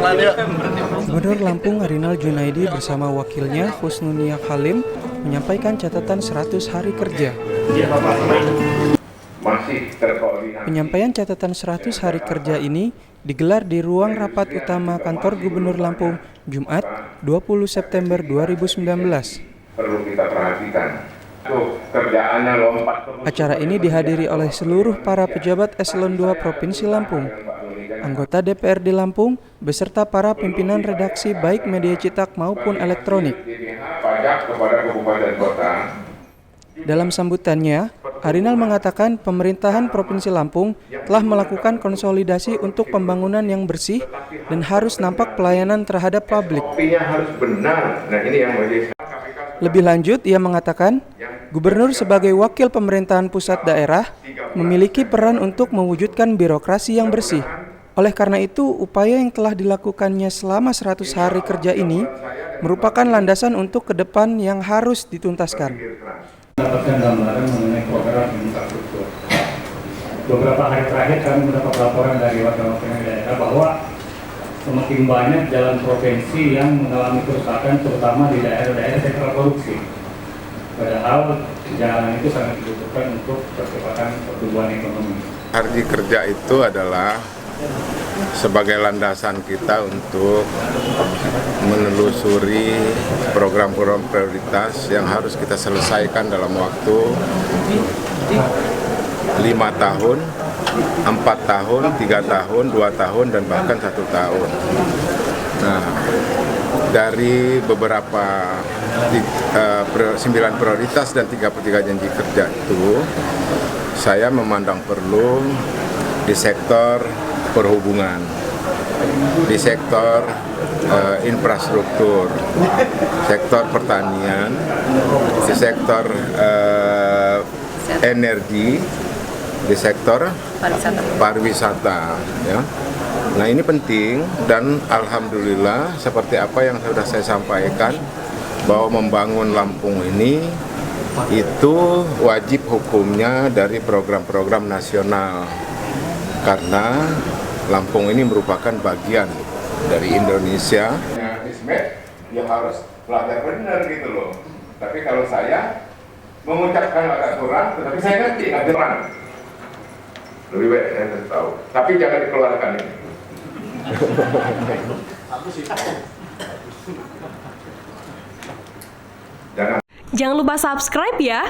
Gubernur Lampung Arinal Junaidi bersama wakilnya Husnunia Halim menyampaikan catatan 100 hari kerja. Penyampaian catatan 100 hari kerja ini digelar di ruang rapat utama kantor Gubernur Lampung Jumat 20 September 2019. Perlu kita perhatikan. Acara ini dihadiri oleh seluruh para pejabat eselon 2 Provinsi Lampung, anggota DPRD Lampung, beserta para pimpinan redaksi baik media cetak maupun elektronik. Dalam sambutannya, Arinal mengatakan pemerintahan Provinsi Lampung telah melakukan konsolidasi untuk pembangunan yang bersih dan harus nampak pelayanan terhadap publik. Lebih lanjut, ia mengatakan, Gubernur sebagai wakil pemerintahan pusat daerah memiliki peran untuk mewujudkan birokrasi yang bersih. Oleh karena itu, upaya yang telah dilakukannya selama 100 hari kerja ini merupakan landasan untuk ke depan yang harus dituntaskan. Mendapatkan gambaran mengenai program infrastruktur. Beberapa hari terakhir kami mendapat laporan dari warga-warga daerah bahwa semakin banyak jalan provinsi yang mengalami kerusakan, terutama di daerah-daerah sentra korupsi. Padahal jalan itu sangat dibutuhkan untuk percepatan pertumbuhan ekonomi. Hari kerja itu adalah sebagai landasan kita untuk menelusuri program-program prioritas yang harus kita selesaikan dalam waktu 5 tahun, 4 tahun, 3 tahun, 2 tahun, dan bahkan 1 tahun. Nah, dari beberapa 9 prioritas dan 33 janji kerja itu, saya memandang perlu di sektor perhubungan, di sektor infrastruktur, sektor pertanian, di sektor energi, di sektor pariwisata. Ya. Nah, ini penting dan alhamdulillah seperti apa yang sudah saya sampaikan bahwa membangun Lampung ini itu wajib hukumnya dari program-program nasional karena Lampung ini merupakan bagian dari Indonesia. Ya harus belajar benar gitu loh. Tapi kalau saya mengucapkan agak kurang, tetapi saya ngerti ada kurang. Lebih baik saya tahu. Tapi jangan dikeluarkan ini. Jangan lupa subscribe ya.